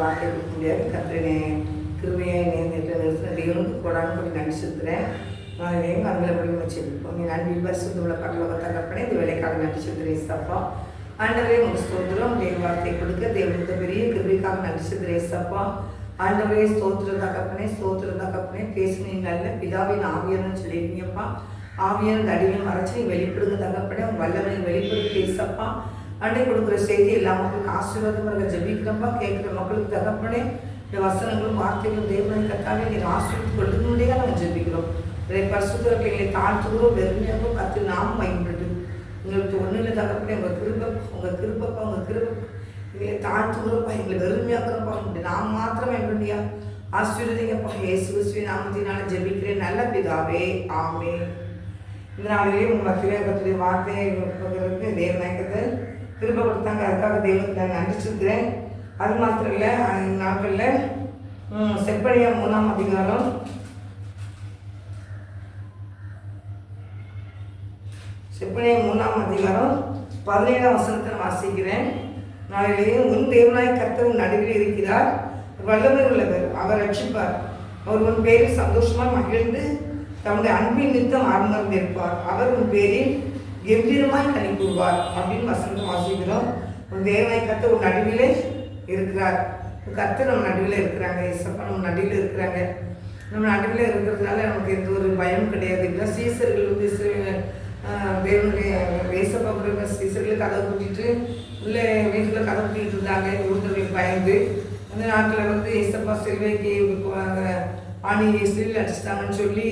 வார்த்தை கொடுக்க முடியாது. கத்திரனே கிருமையை நிறுத்தின தேவனுக்கு கொடான்னு கொஞ்சம் நன்றி செலுத்துகிறேன். நாளையும் கண்களை முடிவு வச்சுருப்போம். நீ நன்றி பரிசுத்தமுள்ள பரலோக தகப்பனே இந்த வேலைக்காக நன்றி செலுத்துகிறேன். சப்பா ஆண்டவரே உங்கள் ஸ்தோத்திரம். தேவ வார்த்தை கொடுக்க தேவனுக்கு பெரிய கிருபைக்காக நன்றி செலுத்துகிறேன். சப்பா ஆண்டவரே ஸ்தோத்திரம் தகப்பனே பேசுனீங்க நல்ல பிதாவின் ஆவியர்னு சொல்லியிருக்கீங்கப்பா. ஆவியர் அடிமையும் மறைச்சி வெளிப்படுங்க தகப்பனே. உங்கள் வல்லவனை வெளிப்படுத்தி பேசப்பா. அண்டை கொடுக்குற செய்தி எல்லா மக்களுக்கு ஆசீர்வாதமாக ஜெபிக்கிறப்பா. கேட்குற மக்களுக்கு தகப்பனே இந்த வசனங்களும் வார்த்தைகளும் தேவனை கத்தாவே நீங்கள் ஆசீர்வதித்து கொள்ளுங்க முடியாது நாங்கள் ஜெபிக்கிறோம். இதை பரிசுத்தத்தை எங்களை தாழ்த்துகிறோம். வெறுமையாக கற்று நாம் பயன்படுது உங்களுக்கு ஒன்றும் இல்லை தகப்பனே. உங்கள் கிருப்பப்பா எங்களை தாழ்த்துகிறோப்பா. எங்களை வெறுமையாக்குறப்பா. நாம் மாத்திரம் என்னுடைய ஆசீர்வதிங்கப்பா. இயேசு கிறிஸ்துவின் நாமத்தினால ஜெபிக்கிறேன் நல்ல பிதாவே, ஆமென். இந்த நாளிலேயே உங்கள் மத்திய வார்த்தையை தேவநாயகத்தை திரும்ப கொடுத்தாங்க. அதுக்காக தெய்வத்துக்கு நான் நன்றி செலுத்துகிறேன். அது மாத்திரம் இல்லை, நாட்களில் செப்பனியா 3ஆம் அதிகாரம் 17ஆம் வசனத்தை வாசிக்கிறேன். நாளிலேயே உன் தேவனாய் கர்த்தர் உன் நடுவில் இருக்கிறார், வல்லமை உள்ளவர், அவர் ரட்சிப்பார். அவர் உன் பேரில் சந்தோஷமாக மகிழ்ந்து தன்னுடைய அன்பின் நிமித்தம் ஆர்மர்ந்திருப்பார். அவர் உன் பேரில் கம்பீரமாய் கனி கூறுவார் அப்படின்னு வசனத்தை வாசிக்கிறோம். உன் தேவனாய் கர்த்தர் உன் நடுவிலே இருக்கிறார். கர்த்தர் நம்ம நடுவில் இருக்கிறாங்க. இயேசப்பா நம்ம நடுவில் இருக்கிறாங்க. நம்ம நடுவில் இருக்கிறதுனால நமக்கு எந்த ஒரு பயம் கிடையாது. இல்லை சீசர்கள் வந்து தேவனுடைய இயேசப்பா சீசர்களுக்கு கதை கூட்டிட்டு உள்ளே வீட்டில் கதை கூட்டிகிட்டு இருந்தாங்க. ஒருத்தர்களுக்கு பயந்து அந்த நாட்டில் வந்து இயேசப்பா சிலுவைக்கு ஆணி சிலுவையில் அடிச்சிட்டாங்கன்னு சொல்லி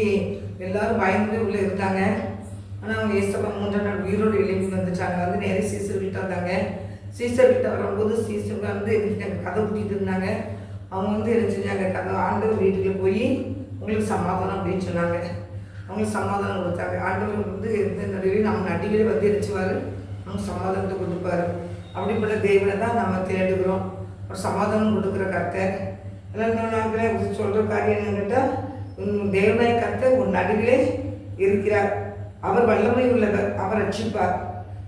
எல்லாரும் பயந்து உள்ளே இருந்தாங்க. ஆனால் அவங்க இயேசப்பா 3ஆம் நாள் உயிரோடு எழுப்பி வந்துட்டாங்க. வந்து நிறைய சீசர்கிட்ட வந்தாங்க. சீசர்கிட்ட வரும்போது சீசர்கள் வந்து எனக்கு கதை கூட்டிகிட்டு இருந்தாங்க. அவங்க வந்து என்ன செஞ்சாங்க, கதை ஆண்டவர் வீட்டுக்கு போய் உங்களுக்கு சமாதானம் அப்படின்னு சொன்னாங்க. அவங்களுக்கு சமாதானம் கொடுத்தாங்க. ஆண்டவர் வந்து எந்த நடுவில் நம்ம நடிகளே வந்து எரிச்சுவார், அவங்க சமாதானத்தை கொடுப்பாரு. அப்படிப்பட்ட தெய்வனை தான் நம்ம தேடுகிறோம். ஒரு சமாதானம் கொடுக்குற கர்த்தர். எல்லாம் நாங்களே சொல்கிற காரியம் என்னன்னு கேட்டால், உன் தேவனாய் கர்த்தர் உன் நடுவிலே இருக்கிறார், அவர் வல்லமை உள்ளவர், அவர் ரட்சிப்பார்.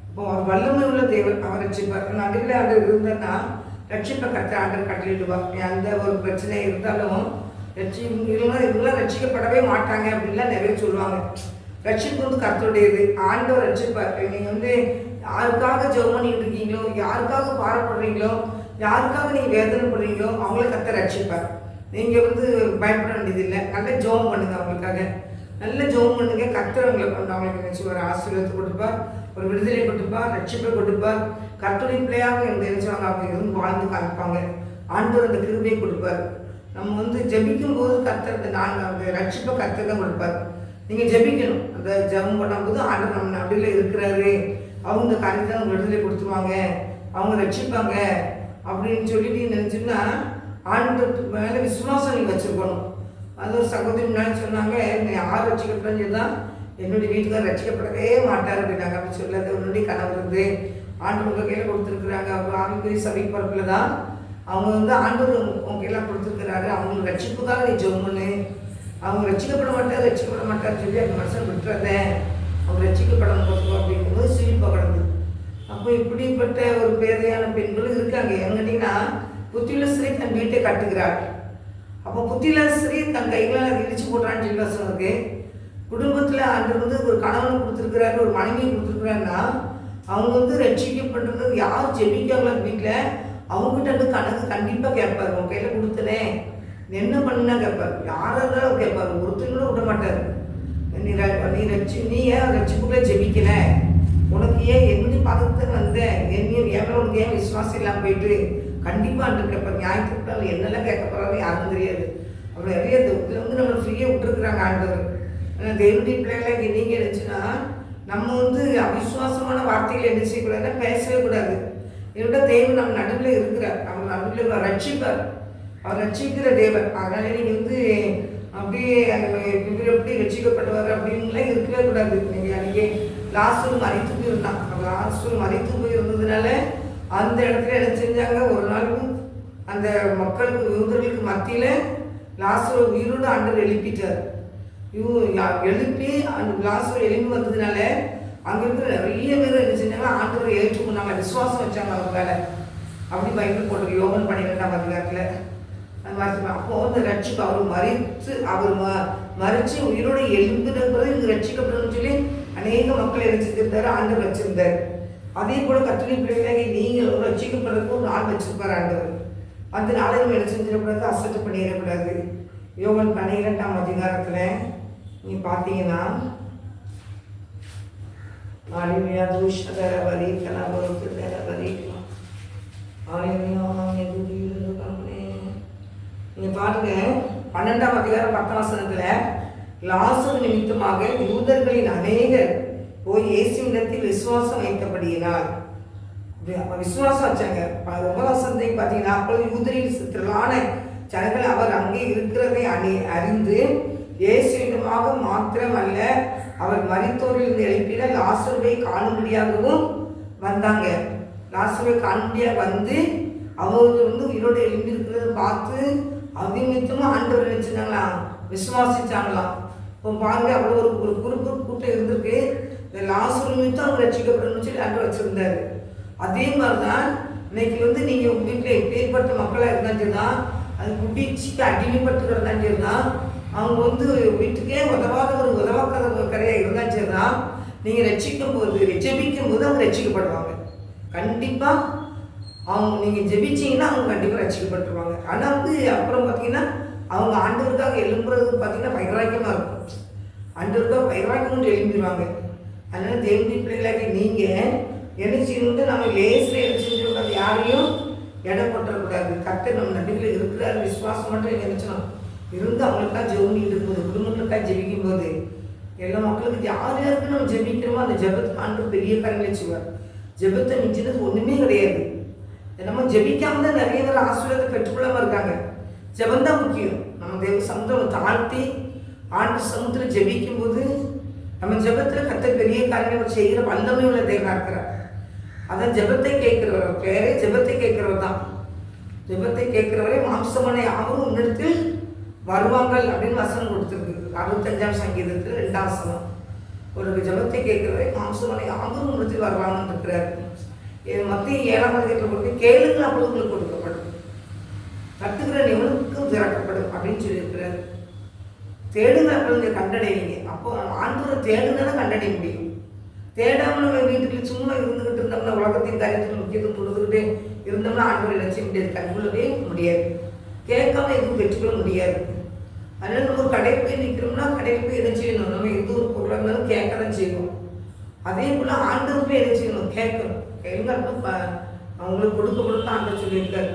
இப்போ அவர் வல்லமை உள்ள தேவன், அவர் ரட்சிப்பார். நடுவில் ஆண்டவர் இருந்தன்னா ரட்சிப்பை கர்த்தர் ஆண்டவர் கட்டளிடுவார். எந்த ஒரு பிரச்சனை இருந்தாலும் இவங்களாம் ரட்சிக்கப்படவே மாட்டாங்க அப்படின்லாம் நிறைய சொல்லுவாங்க. ரட்சிப்பு வந்து கர்த்தருடையது, ஆண்டவர் ரட்சிப்பார். நீங்கள் வந்து யாருக்காக ஜெபம் பண்ணிட்டு இருக்கீங்களோ, யாருக்காக பாரப்படுறீங்களோ, யாருக்காக நீங்கள் வேதனைப்படுறீங்களோ அவங்கள கர்த்தர் ரட்சிப்பார். நீங்கள் வந்து பயப்பட வேண்டியதில்லை. நல்ல ஜெபம் பண்ணுங்க, அவங்களுக்காக நல்ல ஜெபம் பண்ணுங்க. கர்த்தர் அவங்களுக்கு நினச்சி ஒரு ஆசீர்வாதத்தை கொடுப்பார், ஒரு விடுதலை கொடுப்பார், ரட்சிப்பை கொடுப்பார். கர்த்தரின் பிள்ளையாக நினைச்சவங்க அவங்க இருந்து வாழ்ந்து காமிப்பாங்க. ஆண்டவர் அந்த கிருபையை கொடுப்பார். நம்ம வந்து ஜெபிக்கும் போது கர்த்தர் அந்த ரட்சிப்பை கர்த்தர் தான் கொடுப்பார். நீங்கள் ஜெபிக்கணும். அந்த ஜெபம் பண்ணும்போது ஆண்டவர் நம்ம நடுவில் இருக்கிறாரு, அவங்க காரியத்தை அவங்க விடுதலை கொடுத்துருவாங்க, அவங்க ரட்சிப்பாங்க அப்படின்னு சொல்லிட்டு நினச்சின்னா ஆண்டவர் மேலே விசுவாசம் நீங்கள் வச்சுருக்கணும். அது ஒரு சகோதரி முன்னாடி சொன்னாங்க, யார் ரட்சிக்கப்பட்டன்னு சொன்னால் என்னுடைய வீட்டுக்கார் ரட்சிக்கப்படவே மாட்டார் அப்படின்னாங்க. அப்படி சொல்லாத உன்னுடைய கனவு இருந்து ஆண்டவர் கையில் கொடுத்துருக்குறாங்க. அவங்க ஆவிக்குரிய சபை பரப்பில் தான் அவங்க வந்து ஆண்டவர் உங்க கையெல்லாம் கொடுத்துருக்கிறாரு. அவங்களுக்கு ரட்சிப்புக்காக நீ ஜெபம் பண்ணு. அவங்க ரட்சிக்கப்பட மாட்டார் சொல்லி அந்த மனுஷன் விட்டுறத அவங்க ரட்சிக்கப்படம் போதும் அப்படிங்கும்போது சிரிப்பாக கிடந்து. அப்போ இப்படிப்பட்ட ஒரு பேதையான பெண்களும் இருக்காங்க. என்னட்டிங்கன்னா புத்தியுள்ள ஸ்திரீ தன் வீட்டை கட்டுகிறாள். அப்போ புத்தியுள்ள ஸ்திரீ தன் கைகளால் இடிச்சு போடுறான்னு சொல்லி வசனத்துக்கு குடும்பத்தில் ஆண்டவர் வந்து ஒரு கணவனை கொடுத்துருக்கிறாரு, ஒரு மனைவியை கொடுத்துருக்குறாருன்னா அவங்க வந்து ரட்சிக்கப்படுறது யார் ஜெபிக்காங்களோ வீட்டில் அவங்ககிட்ட வந்து கணக்கு கண்டிப்பாக கேட்பார். உன் கையில் கொடுத்தனே என்ன பண்ணுன்னா கேட்பார். யாராக இருந்தாலும் கேட்பார். ஒருத்தங்களும் விட மாட்டார். நீ ஏன் ரட்சிப்புக்குள்ளே ஜெபிக்கல, உனக்கு ஏன் என்னுடைய பதத்தை வந்த என்னையும் ஏன் உனக்கு ஏன் விசுவாசம் இல்லாமல் போயிட்டு கண்டிப்பாக அன்று கேட்பார். ஞாயிற்றுக்கிழமை என்னெல்லாம் கேட்க போகிறாரு யாருக்கும் தெரியாது. அவ்வளோ நிறைய இதில் வந்து நம்மளை ஃப்ரீயாக விட்டுருக்குறாங்க ஆண்டவர். ஆனால் தேவனுடைய பிள்ளைகளை நீங்கள் இருந்துச்சுன்னா நம்ம வந்து அவிசுவாசமான வார்த்தைகள் என்ன செய்யக்கூடாதுன்னா பேசவே கூடாது. என்னோட தேவன் நம்ம நடுவில் இருக்கிறார், நம்ம நடுவில் ரட்சிப்பார், அவர் ரட்சிக்கிற தேவன். அதனால நீங்கள் வந்து அப்படியே இவர் எப்படி ரட்சிக்கப்பட்டவர் அப்படின்லாம் இருக்கவே கூடாது. நீங்கள் அன்றைக்கி லாஸ்டர் மறைத்து போயிருந்தான். லாஸ்டர் மறைத்து போயிருந்ததுனால அந்த இடத்துல என்ன செஞ்சாங்க, ஒரு நாள் அந்த மக்களுக்கு யூதர்களுக்கு மத்தியில் லாஸ்டர் உயிரோடு ஆண்டவர் எழுப்பிட்டார். எழுப்பி அந்த லாஸ்டர் எழுப்பி வந்ததுனால அங்கே இருக்கிற நிறைய பேர் என்ன செஞ்சாங்க, ஆண்டவரை ஏற்றுக்கொண்டாங்க, விசுவாசம் வச்சாங்க அவங்க மேலே. அப்படி பைபிள் போட்டு யோகன் 12ஆம் அதிகாரத்தில் அப்போ அந்த ரட்சிப்பு அவர் மறித்து உயிரோடு எழும்பினது இங்கே ரட்சிக்கப்படணும்னு சொல்லி அநேக மக்களை ரசித்திருந்தார், ஆண்டவர் வச்சிருந்தார். அதே போல கர்த்தருடைய பிள்ளைகளாகி நீங்கள் ரட்சிக்கப்படுறதுக்கு ஒரு நாள் வச்சிருப்பார் ஆண்டவர். அந்த நாளை நம்ம என்ன செஞ்சிடக்கூடாது, அசட்டு பண்ணிடக்கூடாது. யோகன் 12ஆம் அதிகாரத்தில் நீங்கள் பார்த்தீங்கன்னா நீங்க பாருங்க 12ஆம் அதிகாரம் 10ஆம் வசனத்தில் லாசரு நிமித்தமாக யூதர்களின் அநேகர் போய் இயேசுவிடத்தில் விசுவாசம் வைத்தபடியினால் விசுவாசம் வச்சாங்க. 9ஆம் வசனத்தை பார்த்தீங்கன்னா அப்பொழுது யூதரில் திரளான ஜனங்கள் அவர் அங்கே இருக்கிறதை அறிந்து இயேசுவிடமாக மாத்திரமல்ல அவர் மரித்தோரிலிருந்து எழுப்பின லாசருவை காணும்படியாகவும் வந்தாங்க. லாசருவை காணும்படியாக வந்து அவர் உயிரோடு எழுந்திருக்கிறத பார்த்து அபிமித்தமாக ஆண்டவர் நினைச்சிருந்தாங்களா, விசுவாசிச்சாங்களாம். இப்போ பாருங்க அவ்வளோ ஒரு குறுக்கு கூட்டம் இருந்திருக்கு. இந்த லாசரு நிமித்தம் அவங்க ரட்சிக்கப்படணும்னு சொல்லி ஆண்டவர் வச்சிருந்தாரு. அதே மாதிரி தான் இன்னைக்கு நீங்கள் உங்கள் வீட்டில் எப்பேற்பட்ட மக்களாக இருந்தாலும் சரி தான், அது குடிச்சிக்கு அடிமைப்பட்டுக்கிறதாலும் சரி தான், அவங்க வீட்டுக்கே உதவாக்காத கரையாக இருந்தாலும் சரி தான், நீங்கள் ரட்சிக்கும் போது ஜெபிக்கும் போது அவங்க ரட்சிக்கப்படுவாங்க. கண்டிப்பாக அவங்க நீங்கள் ஜெபிச்சிங்கன்னா அவங்க கண்டிப்பாக ரட்சிக்கப்பட்டுருவாங்க. ஆனால் அப்புறம் பார்த்தீங்கன்னா அவங்க ஆண்டவருக்காக எழும்புறது பார்த்தீங்கன்னா வைராக்கியமாக இருக்கும். ஆண்டவருக்காக வைராக்கியம் எழும்பிடுவாங்க. அதனால் தேவனுடைய பிள்ளைகளாகி நீங்கள் என்ன செய்யணுன்ட்டு நம்ம லேசில் என்ன செஞ்சிடக்கூடாது, யாரையும் இடம் போட்டக்கூடாது. கர்த்தர் நம்ம நடுவில் இருக்கிறார் விசுவாசம் மட்டும் நினைச்சோம் இருந்து அவங்களுக்காக ஜெபிக்கிட்டு இருக்கும்போது, குடும்பங்களுக்காக ஜெபிக்கும் போது எல்லா மக்களுக்கு யார் யாருக்கு நம்ம ஜெபிக்கிறோமோ அந்த ஜெபத்துக்கு ஆண்டவர் பெரிய காரியங்களை செய்வார். ஜெபத்தை மிஞ்சினது ஒன்றுமே கிடையாது. நம்ம ஜெபிக்காம தான் நிறைய பேர் ஆசீர்வாதத்தை பெற்றுக்கொள்ளாமல் இருக்காங்க. ஜெபந்தான் முக்கியம். நம்ம தேவ சமுத்திரம் தாழ்த்தி ஆண்டு சமுத்திரம் ஜெபிக்கும் போது நம்ம ஜெபத்தில் கர்த்தர் பெரிய காரியங்களை செய்கிற வல்லமை உள்ள தேவனாக இருக்கிறார். அதான் ஜெபத்தை கேட்கிறவர், பேரே ஜெபத்தை கேட்கிறவர் தான். ஜெபத்தை கேட்கிறவரே மாம்சமான யாரும் முன்னெடுத்து வருவாங்கள் அப்படின்னு வசனம் கொடுத்துருக்கு. 65ஆம் சங்கீதத்தில் 2ஆம் வசனம். ஒரு ஜெபத்தை கேட்கிறவரே மாம்சமான யாரும் முன்னெடுத்து வருவாங்கன்னு இருக்கிறார். மத்திய 7ஆம் அதிகாரத்தில் கொடுத்து கேளுங்கள் அப்பொழுது உங்களுக்கு கொடுக்கப்படும், கட்டுகிற எவனுக்கும் திறக்கப்படும் அப்படின்னு சொல்லியிருக்கிறார். தேடுங்க அப்பொழுது கண்டடைவீங்க. அப்போ ஆண்டவரை தேடுனா கண்டடைய முடியும். தேடாமல் நம்ம வீட்டுக்கு சும்மா இருந்துக்கிட்டு இருந்தோம்னா உலகத்தின் காரியத்துக்கு முக்கியத்துவம் கொடுத்துக்கிட்டு இருந்தோம்னா ஆண்டவரை நினைச்ச முடியாது, கண்கொள்ளவே முடியாது, கேட்காம எதுவும் பெற்றுக்கொள்ள முடியாது. அதனால நம்ம ஒரு கடையில் போய் நிற்கிறோம்னா கடையில் போய் என்ன செய்யணும், நம்ம எந்த ஒரு பொருளாக இருந்தாலும் கேட்க தான் செய்வோம். அதே போல் ஆண்டவர் போய் என்ன செய்யணும், கேட்கணும். எல்லாருக்கும் அவங்களுக்கு கொடுக்க ஆண்டவர் சொல்லியிருக்காரு.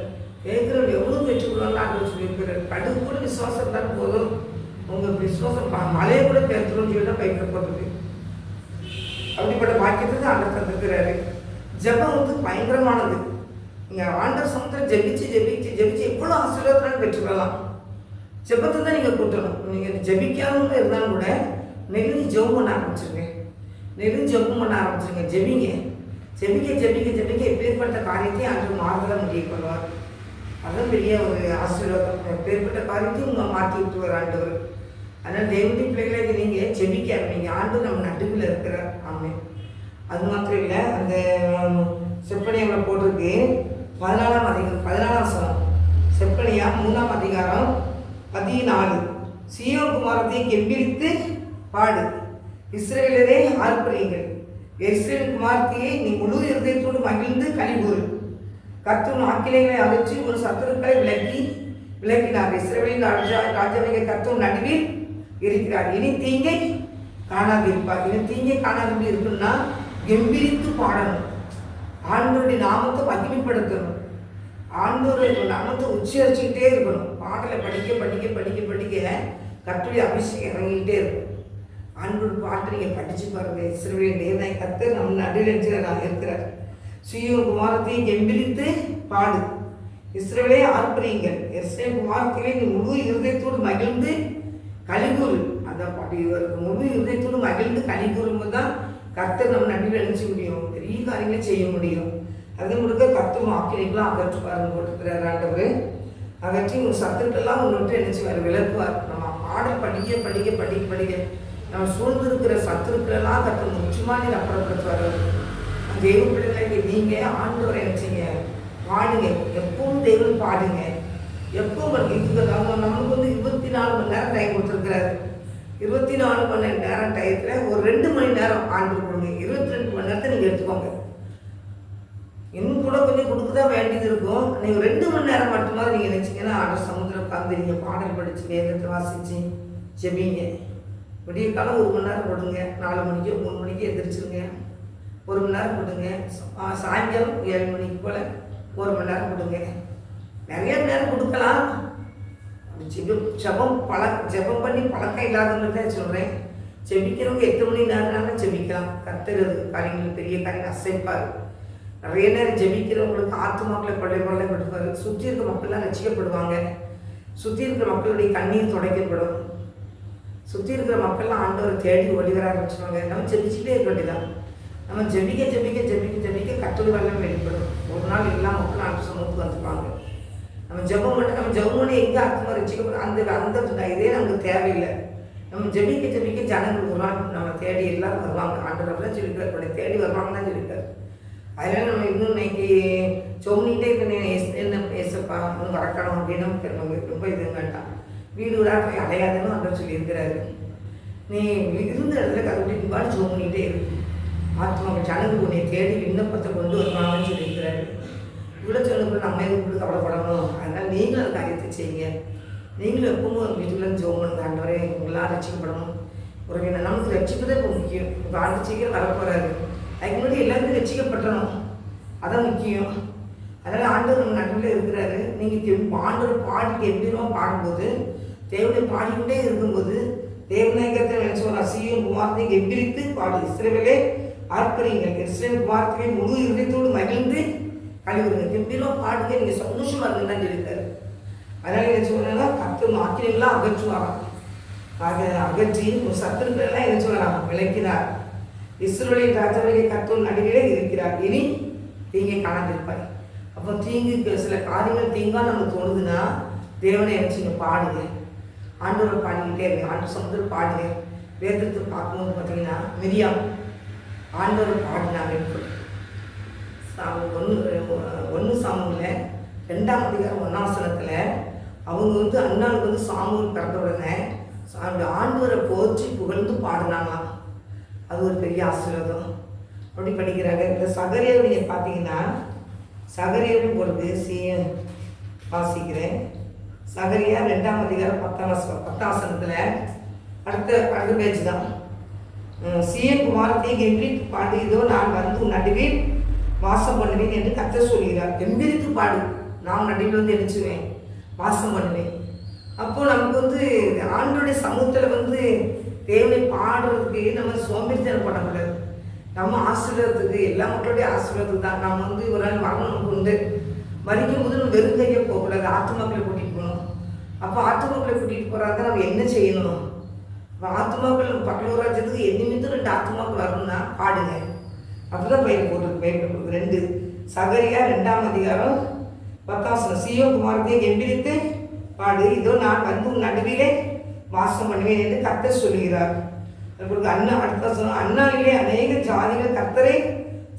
கேட்குறவங்க எவ்வளோ பெற்றுக்கொள்வாங்க ஆண்டவர் சொல்லியிருக்காரு. கடுகு கூட விசுவாசம் இருந்தாலும் போதும், உங்கள் விசுவாசம் மழையை கூட பேர்த்துறோம்னு சொல்லி தான் பயன்படுத்துறது. அப்படிப்பட்ட பாக்கியத்தை தான் ஆண்டவர் தந்துக்கிறாரு. ஜெபம் பயங்கரமானது. நீங்கள் ஆண்டவர் சமுத்திரம் ஜெபிச்சு ஜெபிச்சு ஜெபிச்சு எவ்வளோ ஆசீர்வாதம் பெற்றுக்கொள்ளலாம். ஜெபத்தை தான் நீங்கள் கூட்டணும். நீங்கள் ஜெபிக்காதவங்க இருந்தாலும் கூட நெருங்கி ஜெபம் பண்ண ஆரம்பிச்சிருங்க. நெருங்கி ஜெபம் பண்ண ஆரம்பிச்சிருங்க. ஜெபிங்க ஜெபிக்க ஜெபிக்க ஜெபிக்க எப்பேற்பட்ட காரியத்தையும் ஆண்டு மாறுதல முடிவு பண்ணுவார். அதுதான் பெரிய ஒரு ஆசீர்வாதம். எப்பேற்பட்ட காரியத்தையும் உங்கள் மாற்றி விட்டுவார் ஆண்டவர். அதனால் தேவனுடைய பிள்ளைகளை நீங்கள் ஜெபிக்க ஆரம்பிங்க. ஆண்டு நம்ம நடுவில் இருக்கிறார். ஆமாம், அது மாத்திரம் இல்லை, அந்த செப்பனியாவை போட்டிருக்கு 14ஆம் அதிகாரம் 14ஆம் வசனம். செப்பனியா 3ஆம் அதிகாரம் 14. சீயோன் குமாரத்தை கெம்பிரித்து பாடு, இஸ்ரவேலரே ஆர்ப்பரியுங்கள், இஸ்ரவேல் குமாரத்தையே நீ முழு இருதயத்தோடு மகிழ்ந்து கனிகூறு. கர்த்தர் ஆக்கினைகளை அகற்றி ஒரு சத்துருக்களை விளக்கினார். இஸ்ரவேலின் ராஜாவை கர்த்தர் நடுவில் இருக்கிறார். இனி தீங்கை காணாது இருப்பார். இனி தீங்கை காணாது இருக்குன்னா கெம்பிரித்து பாடணும், ஆண்டவருடைய நாமத்தை மகிமைப்படுத்தணும், ஆண்டவருடைய நாமத்தை உச்சரிச்சுக்கிட்டே இருக்கணும். பாடலை படிக்க படிக்க படிக்க படிக்க கர்த்தருடைய அபிஷேகம் இறங்கிக்கிட்டே இருக்கும். ஆண்டோட பாட்டு நீங்கள் படித்து பாருங்கள். இஸ்ரவேலின் தேவனாகிய கர்த்தர் நம்ம நடுவில் இருக்கிறார். சீயோன் குமாரத்தை கெம்பிரித்து பாடு, இஸ்ரவேலே ஆர்ப்பரியுங்கள், இஸ்ரவேல் குமாரத்திலே நீ முழு இருதயத்தோடு மகிழ்ந்து கலிகூறு. அதான் பாட்டு முழு இருதயத்தோடு மகிழ்ந்து கலிகூறும்போது தான் கர்த்தர் நம்ம நடுவில் நினைச்ச முடியும், பெரிய காரியங்களை செய்ய முடியும். அது முழுக்க கர்த்தர் ஆக்கினைகளாம் அகற்றுவார் போட்டுக்கிறார் ஆண்டவர். அகற்றி உங்கள் சத்துக்கெல்லாம் ஒன்று விட்டு நினைச்சுவார், விளக்குவார். நம்ம பாடல் படிக்க படிக்க படிக்க படிக்க நம்ம சூழ்ந்திருக்கிற சத்துருக்களெல்லாம் கர்த்தர் முக்கியமாக அப்புறப்படுத்துவார். தேவ பிள்ளைகளை நீங்கள் ஆண்டவரை நினைச்சிங்க, பாடுங்க, எப்பவும் தேவன் பாடுங்க. எப்பவும் இதுக்கு நமக்கு வந்து 24 மணி நேரம் டைம் கொடுத்துருக்குறாரு. 24 மணி நேரம் டயத்தில் ஒரு 2 மணி நேரம் ஆண்டு கொடுங்க. 22 மணி நேரத்தை நீங்கள் எடுத்துக்கோங்க. இன்னும் கூட கொஞ்சம் கொடுக்க தான் வேண்டியது இருக்கும். நீங்கள் 2 மணி நேரம் மட்டுமாதிரி நீங்கள் நினச்சிங்கன்னா ஆண்டு சமுதிரம் உட்காந்து நீங்கள் பாடல் படித்து வேதத்தை வாசித்து ஜெபிங்க. விடிய காலம் 1 மணி நேரம் கொடுங்க. 4 மணிக்கு 3 மணிக்கு எந்திரிச்சிருங்க, 1 மணி நேரம் கொடுங்க. சாயங்காலம் 7 மணிக்கு போல் 1 மணி நேரம் கொடுங்க. நிறைய நேரம் கொடுக்கலாம். ஜெபம் பண்ணி பழக்கம் இல்லாதவங்களுக்கு தான் சொல்கிறேன். ஜெபிக்கிறவங்க 8 மணி நேரம்னாலும் ஜெபிக்கலாம். கர்த்தர் காரியங்கள் பெரிய காரியம் அசைப்பார். நிறைய நேரம் ஜெபிக்கிறவங்களுக்கு ஆத்துமாக்களை கொள்ளை கொடுப்பாரு. சுற்றி இருக்க மக்கள்லாம் ரசிக்கப்படுவாங்க. சுற்றி இருக்கிற மக்களுடைய கண்ணீர் துடைக்கப்படும். சுற்றி இருக்கிற மக்கள்லாம் ஆண்டவரை தேடி ஒளிவர ஆரம்பிச்சுவாங்க. நம்ம ஜெபிச்சுட்டே இருக்க வேண்டியதான். நம்ம ஜெபிக்க ஜெபிக்க ஜெபிக்க ஜெபிக்க கர்த்தருடைய வல்லமை வெளிப்படும். ஒரு நாள் எல்லா மக்களும் ஆண்டு சமூகத்துக்கு வந்துருவாங்க. நம்ம ஜெபம் பண்ணி எங்கே ஆத்மா ரசிக்கப்படும் அந்த இதே நமக்கு தேவையில்லை. நம்ம ஜெபிக்க ஜெபிக்க ஜனங்கள் ஒரு நாள் நம்ம தேடி எல்லாம் வருவாங்க. ஆண்டவரெல்லாம் சொல்லியிருக்காரு, தேடி வருவாங்கன்னு தான் சொல்லியிருக்காரு. அதனால் நம்ம இன்னும் இன்னைக்கு சொன்னிகிட்டே இருக்க என்ன பேசப்பா இன்னும் வரக்கணும் அப்படின்னு நமக்கு ரொம்ப இது வேண்டாம். வீடு வீடாக போய் அடையாதுன்னு அந்த சொல்லியிருக்கிறாரு. நீ இருந்த இடத்துல கருப்பிட்டு சொன்னிகிட்டே இருக்கு. ஆத்மாவை ஜனங்கள் உன்னை தேடி விண்ணப்பத்தை கொண்டு வருவாங்கன்னு சொல்லியிருக்கிறாரு. இவ்வளோ சொல்லப்போ நம்ம எதுக்கு கவலைப்படணும். அதனால் நீங்களும் அந்த காரியத்தை செய்யுங்க. நீங்களும் எப்பவும் வீட்டுக்குள்ளே ஜோம் பண்ணுங்க. ஆண்டவரே உங்களாம் ரசிக்கப்படணும். ஒரு நமக்கு ரசிப்பதே இப்போ முக்கியம். இப்போ ஆண்டு சீக்கிரம் வரப்போகிறாரு. அதுக்கு முன்னாடி எல்லாருக்கும் ரசிக்கப்பட்டணும், அதான் முக்கியம். அதனால் ஆண்டவர் நம்ம நடுவில் இருக்கிறாரு. நீங்கள் ஆண்டவர் பாடிட்டு எப்படிமா பாடும்போது தேவனை பாடிக்கிட்டே இருக்கும்போது தேவநாயகத்தை நினைச்சோம் ரசியும் குமாரத்தை எம்பிரித்து பாடு. இஸ்ரவேலே ஆர்ப்பரிங்கள், இஸ்ரவேல் குமாரத்தை முழு இதயத்தோடு மகிழ்ந்து கழிவுங்க. கம்பீரமாக பாடுங்க, நீங்கள் சந்தோஷமாக இருங்கன்னு சொல்லியிருக்காரு. அதனால் என்ன சொன்னா கர்த்தர் ஆக்கினெல்லாம் அகற்றுவாராம். அகற்றி ஒரு சத்துருக்களெல்லாம் என்ன சொல்லலாம் விளக்கினார். இஸ்ரவேலின் ராஜாவிலே கர்த்தர் நடுவிலே இருக்கிறார், இனி தீங்கை காணாதிருப்பார். அப்போ தீங்கு சில காரியங்கள் தீங்காக நமக்கு தோணுதுன்னா தேவனை நினைச்சிங்க பாடுங்க. ஆண்டவரை பாடிக்கிட்டே இருங்க. ஆண்டு சமுதிரம் பாடுங்க. வேதத்தை பார்க்கும்போது பார்த்தீங்கன்னா மிரியாம் ஆண்டவரை பாடினாங்க. 1 சாமுவேல் 2ஆம் அதிகாரம் 1ஆம் வசனத்தில் அவங்க வந்து அண்ணாளுக்கு வந்து சாமுவேல் பிறந்த உடனே அந்த ஆண்டவரை போற்றி புகழ்ந்து பாடினாங்களாம். அது ஒரு பெரிய ஆசீர்வாதம். அப்படி படிக்கிறாங்க. இந்த சகரியாவை நீங்கள் பார்த்தீங்கன்னா சகரியாவின் பொழுது வாசிக்கிறேன். சகரியா 2ஆம் அதிகாரம் 10ஆம் வசனத்தில் அடுத்த பேஜ் தான். சீயோன் குமாரத்தை கெம்பீரித்து பாடு, இதோ நான் வந்து நடுவில் வாசம் பண்ணுவேன் என்று கர்த்தர் சொல்கிறார். கெம்பீரித்து பாடு, நான் நடுவில் வந்து நினைச்சுவேன், வாசம் பண்ணுவேன். அப்போது நமக்கு வந்து ஆண்டோடைய சமூகத்தில் வந்து தேவனை பாடுறதுக்கு நம்ம சோம்பேறித்தனம் பண்ணக்கூடாது. நம்ம ஆசீர்வாதத்துக்கு எல்லா மக்களுடைய ஆசீர்வாதத்துக்கு தான். நம்ம வந்து ஒரு நாள் மரணம் நமக்கு உண்டு. மறிக்கும் போது நம்ம வெறும் கையை போகக்கூடாது, ஆத்துமாக்களை கூட்டிகிட்டு போகணும். அப்போ ஆத்துமாக்களை கூட்டிகிட்டு போகிறாங்க நம்ம என்ன செய்யணும்? இப்போ ஆத்துமாக்கள் பக்கலூராஜத்துக்கு எண்ணிமித்து 2 ஆத்துமாக்கள் வரணும்னா பாடுங்க. அப்படிதான் பயிர் கொடுக்குது. 2 சகரியா 2ஆம் அதிகாரம் 10ஆம் வசனம். சீயோன் குமாரத்தை கெம்பீரித்து பாடு, இதோ நான் வந்து உன் நடுவிலே வாசம் பண்ணுவேன் என்று கர்த்தர் சொல்கிறார். அடுத்த சொன்ன அண்ணாவிலே அநேக ஜாதிகள் கர்த்தரை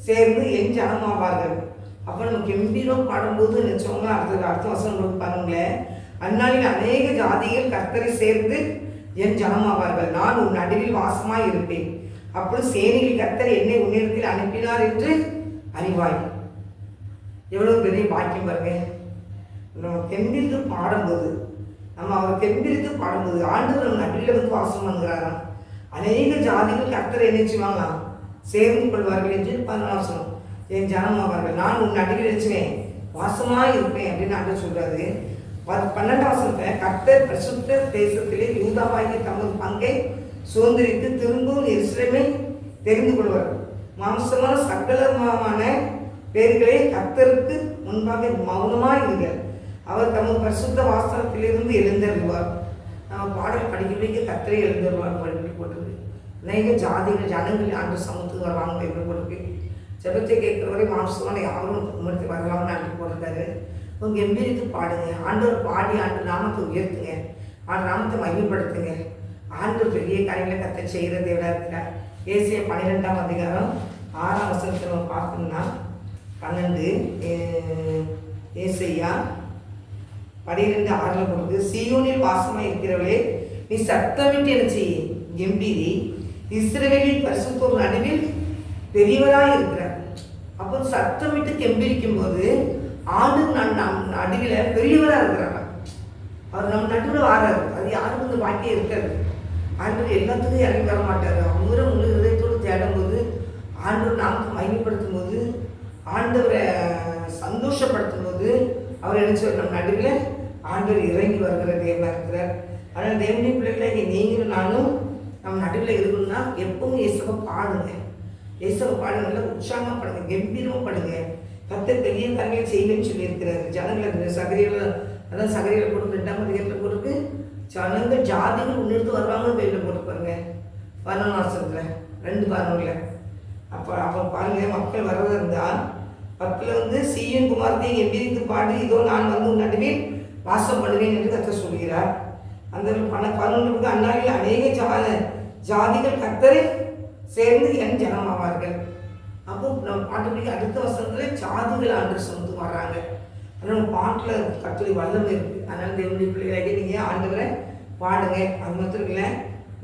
சேர்ந்து என் ஜனமாவார்கள். அப்போ நம்ம கெம்பீரம் பாடும்போது நினைச்சவங்க அடுத்த வசனம் உங்களுக்கு பாருங்களேன். அந்நாளில் அநேக ஜாதிகள் கர்த்தரை சேர்ந்து என் ஜனமாவார்கள். நான் உன் நடுவில் வாசமாய் இருப்பேன். அப்பொழுது சேனையில் கர்த்தர் என்னை உன்னிடத்தில் அனுப்பினார் என்று அறிவாய். எவ்வளோ பெரிய பாக்கியம் பாருங்க. நம்ம கெம்பீரித்து பாடும்போது அவர் கெம்பீரித்து பாடும்போது ஆண்டவர் நம்ம நடுவில் வந்து வாசம் பண்ணுகிறாராம். அநேக ஜாதிகள் கர்த்தரை என்ன செய்வாங்களாம், சேர்ந்து கொள்வார்கள் என்று 14ஆம் வசனம். என் ஜனமாவார்கள், நான் உன் நடுவில் நினைச்சுவேன் வாசமாக இருப்பேன் அப்படின்னு ஆண்டவர் சொல்றாரு. 12ஆம் வசனத்தை கர்த்தர் பரிசுத்த தேசத்திலே யூதாவாகிய தமது பங்கை சுதந்திரித்து திரும்பவும் எருசலேமை தெரிந்து கொள்வார். மாம்சமான சகலமான பேர்களை கர்த்தருக்கு முன்பாக மௌனமாக இருங்கள். அவர் தமது பரிசுத்த வாசனத்திலிருந்து எழுந்தருவார். நம்ம பாடல் படிக்க கர்த்தரை எழுந்தருவார் போட்டிருக்கு. அநேக ஜாதிகள் ஜனங்கள் ஆண்டு சமூகத்துக்கு வருவாங்க எப்படி போட்டிருக்கு. ஜெபத்தை கேட்குறவரை மாம்சமான யாரும் உமர்த்தி வரலாம்னு ஆண்டு போட்டிருக்காரு. உங்க எம்பீரித்து பாடுங்க. ஆண்டவர் பாடி ஆண்டு நாமத்தை உயர்த்துங்க, ஆண்டு நாமத்தை மையப்படுத்துங்க. ஆண்டு பெரிய காரியங்களை கர்த்தர் செய்கிறது எவ்வளோ இருக்கிறார். ஏசியா 12ஆம் அதிகாரம் 6ஆம் வசனத்தை நம்ம பார்த்தோம்னா 12 ஏசையா 12:6 போடுது, சீயோனில் வாசமாக இருக்கிறவளே நீ சத்தமிட்டு என்ன செய்ய கெம்பீரி, இஸ்ரவேலின் பரிசுத்தோர் நடுவில் பெரியவராய் இருக்கிறார். அப்போ சத்தமிட்டு கெம்பீரிக்கும் போது ஆண்டு நம் நடுவில் பெரியவராக இருக்கிறாங்க. அவர் நம்ம நடுவில் வாராரு. அது யாருக்கும் இந்த வாக்கியம் இருக்காது. ஆண்டவர் எல்லாத்துக்கும் இறங்கி வர மாட்டார். அவங்கள முழு இதயத்தோடு தேடும்போது, ஆண்டவர் நாமத்தை மகிமைப்படுத்தும் போது, ஆண்டவரை சந்தோஷப்படுத்தும் போது அவர் நினைச்சவர் நம்ம நடுவில் ஆண்டவர் இறங்கி வருகிற தேவனாக இருக்கிறார். ஆனால் தேவனுடைய பிள்ளைகளை நீங்களும் நானும் நம்ம நடுவில் இருக்கணும்னா எப்பவும் இயேசுவை பாடுங்க. இயேசுவை பாடுங்க, நல்லா உற்சாகமாக பாடுங்க, கம்பீரமாக பாடுங்க. கர்த்தர் பெரிய காரியங்களை செய்வேன்னு சொல்லியிருக்கிறாரு. ஜனங்களை சகரியில், அதான் சகரியில் போட்டு 2ஆம் அதிகாரத்தில் போட்டுருக்கு, ஜனங்கள் ஜாதிகள் முன்னெடுத்து வருவாங்கன்னு பேரில் போட்டு பாருங்க 11 வருஷத்தில் 2:11. அப்போ பாருங்க, மக்கள் வர்றதா இருந்தால் 10 சீயோன் குமாரத்தையும் எம்பிரித்து பாடு, இதோ நான் உன் நடுவில் வாசம் பண்ணுவேன் என்று கர்த்தர் சொல்கிறார். அந்த 11 அந்நாளில் அநேக ஜாதிகள் கர்த்தரை சேர்ந்து என் ஜனமாவார்கள். அப்போ நம்ம பாட்டு பிடிக்க அடுத்த வருஷத்துல ஜாதிகள் ஆண்டு சொந்து வர்றாங்க. அதனால் பாட்டில் கர்த்தருடைய வல்லமை இருக்குது. அதனால் தேவனுடைய பிள்ளைகளாக நீங்கள் ஆண்டவரை பாடுங்க. அது மாத்திரம் இல்லை,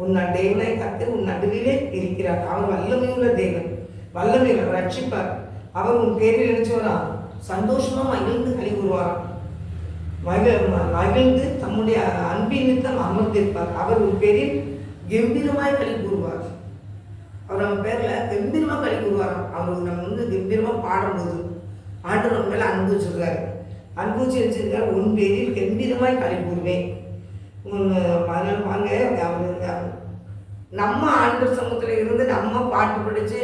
உன் தேவனை கர்த்தர் உன் நடுவிலே இருக்கிறார். அவர் வல்லமையுள்ள தேவன், வல்லமையுள்ள ரட்சிப்பார். அவர் உன் பேரில் நினைச்சவரா சந்தோஷமா மகிழ்ந்து கழி கூறுவாராம். மகிழ்ந்து தம்முடைய அன்பின் நிமித்தம் அமர்ந்திருப்பார். அவர் உன் பேரில் கம்பீரமாய் கழி கூறுவார். அவர் நம்ம பேரில் கம்பீரமாக கழி கூறுவாராம். அவர் நம்ம கம்பீரமாக பாடும்போது ஆண்டவர் நம்ம மேலே அனுபவிச்சிருக்காரு. அனுபவிச்சு வச்சிருக்காரு, உன் பேரில் கம்பீரமாய் கழி கூறுவேன். அதனால வாங்க, நம்ம ஆண்டவர் சமூகத்தில் இருந்து நம்ம பாட்டு படித்து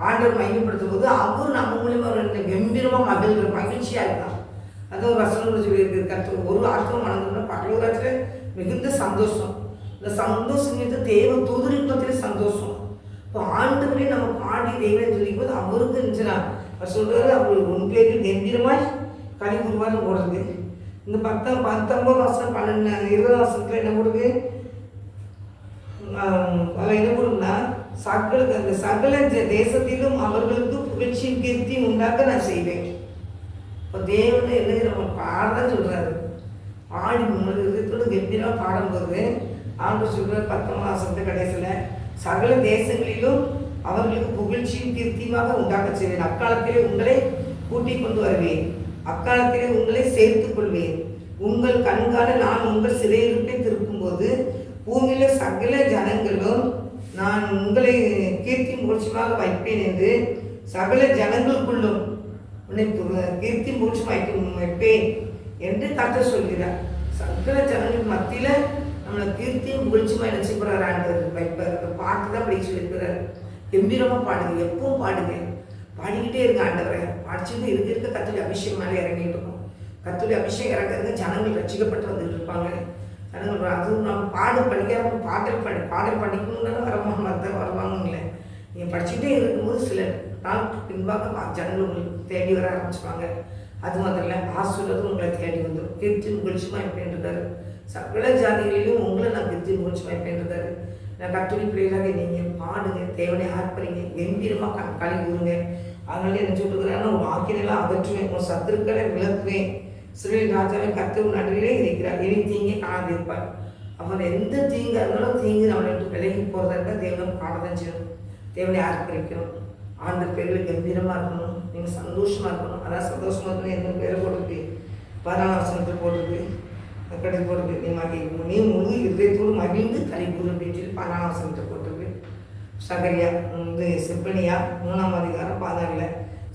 ஆண்டவர் மகிமைப்படுத்தும் போது அவர் நம்ம மூலியமாக கம்பீரமாக மகிழ்ச்சியாக இருக்கான். அது ஒரு வசனம் சொல்லியிருக்கு. கற்று ஒரு அர்த்தம் மனதுன்னா பகலூராட்சியில் மிகுந்த சந்தோஷம். இந்த சந்தோஷம் மீது தேவ தூதரிப்பத்தில் சந்தோஷம். இப்போ ஆண்டவரே நம்ம பாடி தெய்வம் சொல்லிக்கும் போது அவருக்கு இருந்துச்சுன்னா அவர் சொல்கிறாரு, அவர் உன் பேரில் கம்பீரமாய் கழி கூறுவார்னு போடுறது. இந்த 19 வருஷம் 20 வருஷத்தில் என்ன போடுது, அதில் என்ன போடுதுன்னா அந்த சகல தேசத்திலும் அவர்களுக்கு புகழ்ச்சியும் கீர்த்தியும் உண்டாக்க நான் செய்வேன். இப்போ தேவனை என்ன நம்ம பாடதான் சொல்கிறாரு. பாடி இதோடு கம்பீரமாக பாடும்போது ஆண்டு சொல்கிற 19 வருஷத்து கடைசியில் சகல தேசங்களிலும் அவர்களுக்கு புகழ்ச்சியும் கீர்த்தியுமாக உண்டாக்க செய்வேன். அக்காலத்திலே உங்களை கூட்டிக் கொண்டு வருவேன், அக்காலத்திலே உங்களை சேர்த்துக் கொள்வேன். உங்கள் கண்காண நான் உங்கள் சிறையிருப்பை திருப்பும்போது பூமியில சகல ஜனங்களும் நான் உங்களை கீர்த்தி புகழ்ச்சியாக வைப்பேன் என்று சகல ஜனங்களுக்குள்ளும் உன்னை கீர்த்தி புகழ்ச்சி வைப்பேன் என்று கர்த்தர் சொல்கிறார். சகல ஜனங்களுக்கு மத்தியில் நம்மளை கீர்த்தியும் புகழ்ச்சியுமா நினைச்சு போகிறார் ஆண்டவர் வைப்பார். பாட்டு தான் படிக்க சொல்லியிருக்கிறார். கம்பீரமாக பாடுங்க, எப்பவும் பாடுங்க, பாடிக்கிட்டே இருங்க. ஆண்டவரை பாடிச்சுட்டு இருக்க கர்த்தருடைய அபிஷேகம் மேலே இறங்கிட்டு இருக்கும். கர்த்தருடைய அபிஷேகம் இறங்குறதுங்க ஜனங்கள் ரட்சிக்கப்பட்டு வந்துட்டு இருப்பாங்க. ஜனங்கள் அதுவும் நம்ம படிக்காம பாடல் படிக்கணும்னாலும் வருவாங்கன்னு இல்லை. நீங்கள் படிச்சுட்டே இருக்கும்போது சில நாள் பின்பாக ஜனங்கள் உங்களுக்கு தேடி வர ஆரம்பிச்சுப்பாங்க. அது மாதிரி இல்லை, ஆசீர்வாதம் உங்களை தேடி வந்துடும். கீர்த்தி புகழ்ச்சிமா இருப்பேன்றாரு. சகல ஜாதிகளிலும் உங்களை நான் கீர்த்தி புகழ்ச்சிமா இருப்பேன்றாரு. நான் கர்த்தருடைய பிள்ளைகளாக நீங்கள் பாடுங்க, தேவனை ஆர்ப்பரிங்க, கம்பீரமாக களி கூறுங்க. அதனால என்ன சொல்லுகிறாங்கன்னா, உன் ஆக்கினெல்லாம் அகற்றுவேன், உன் சத்துருக்களை விளக்குவேன். இஸ்ரவேல் ராஜாவை கர்த்தர் நடுவிலே இருக்கிறார், இனி தீங்கே காணாதிருப்பார். அவன் எந்த தீங்கு இருந்தாலும் தீங்கு நம்மளை விட்டு விலகி போகிறதா தேவனை பாடதான் செய்யணும், தேவனை ஆர்ப்பரிக்கணும். ஆண்டு பேரில் கம்பீரமாக இருக்கணும், நீங்கள் சந்தோஷமாக இருக்கணும். அதான் சந்தோஷமாக இருக்கணும். எந்த பேரை போட்டுருக்கு 16 வருஷத்தில் போட்டுருக்கு, கடைசி போட்டுருக்கு. நீ முழு இதயத்தோடு மகிழ்ந்து கழி கூறு அப்படின்னு சொல்லி 16 வருஷத்தில் போட்டிருக்கு. சகரியா செப்பனியா 3ஆம் அதிகாரம் 14.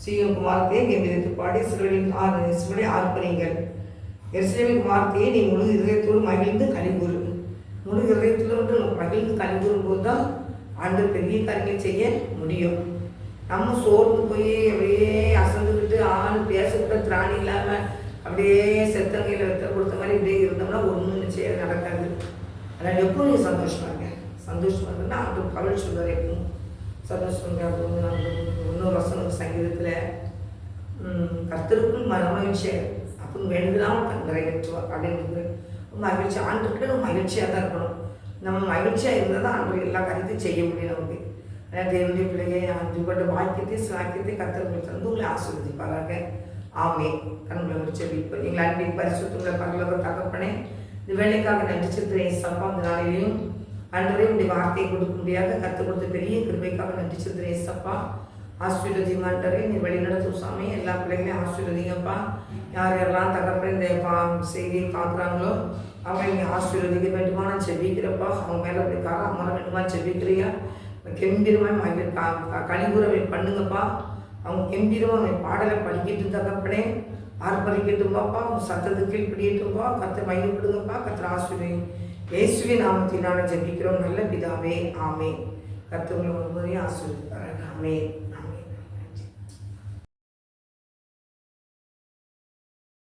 சீயோன் குமாரத்தையே கம்பீரித்து பாடி இஸ்ரவேலை ஆர்ப்பரிங்கள். எருசலேமின் குமாரத்தையே நீ முழு இதயத்தோடு மகிழ்ந்து கழி கூறு. முழு இதயத்தோடு மகிழ்ந்து கழி கூறும்போது தான் ஆண்டு பெரிய காரியங்களை செய்ய முடியும். நம்ம சோர்ந்து போய் அப்படியே அசந்துக்கிட்டு பேசக்கூட திராணி இல்லாமல் அப்படியே செத்தங்கையில் வெத்த கொடுத்த மாதிரி இப்படியே இருந்தோம்னா ஒன்றும் செய்ய நடக்காது. அதனால் எப்பவும் நீங்கள் சந்தோஷமாக இருங்க. சந்தோஷமாக இருக்குன்னா ஆண்டு கவல் சொல்வார். எப்பவும் சந்தோஷமாக இன்னொரு வசனம் சங்கீதத்தில் கர்த்தருக்குள் மகிழ்ச்சியாக அப்படின்னு வேண்டுதலாம் நிறைவேற்றுவார் அப்படின்னு மகிழ்ச்சி. ஆண்டுக்கிட்ட நம்ம மகிழ்ச்சியாக தான் இருக்கணும். நம்ம மகிழ்ச்சியாக இருந்தால் தான் ஆண்டு எல்லா காரியத்தையும் செய்ய முடியும் நமக்கு. தேவனுடைய பிள்ளையை அன்புபட்ட வாக்கியத்தை சாக்கியத்தை கர்த்தர் தந்து உங்களை ஆசீர்வதிப்பாராக. ஆமே. கண்களை செபிப்போம். எங்கள் அன்பின் பரிசுத்தமுள்ள பரலோக தகப்பனே, இந்த வேலைக்காக நன்றி செலுத்துகிறேன் ஏசப்பா. அந்த நாளிலேயும் அன்றைய உடைய வார்த்தையை கொடுக்க முடியாத கற்றுக் கொடுத்த பெரிய கிருபைக்காக நன்றி செலுத்துகிறேன் ஏசப்பா. ஆசீர்வதிங்க ஆண்டவரே, நீ வழி நடத்தும் சாமி. எல்லா பிள்ளைங்களையும் ஆசீர்வதிங்கப்பா. யார் யாரெல்லாம் தகப்பனே இந்த செய்தியை பார்க்குறாங்களோ அவங்க இங்கே ஆசீர்வதிக்க வேண்டுமா நான் செபிக்கிறப்பா. அவங்க மேலே அப்படி காரம் அமர வேண்டுமா செபிக்கிறியா. கெம்பீரமாக கனிகூறவை பண்ணுங்கப்பா. அவங்க கெம்பீரமாக பாடலை படிக்கிட்டு தகப்பனே ஆர்ப்பரிக்கட்டும் பாப்பா. அவங்க சத்தத்துக்கு கீழ்படியட்டும்பா. கத்தை மையப்படுங்கப்பா. கத்திர ஆசீர்வதி இயேசுவின் நாமத்தினால ஜெபிக்கிறோம் நல்ல பிதாவே. ஆமே. கர்த்தர் உங்களை ஒருவரையும் ஆசீர்வதிப்பார். ஆமே.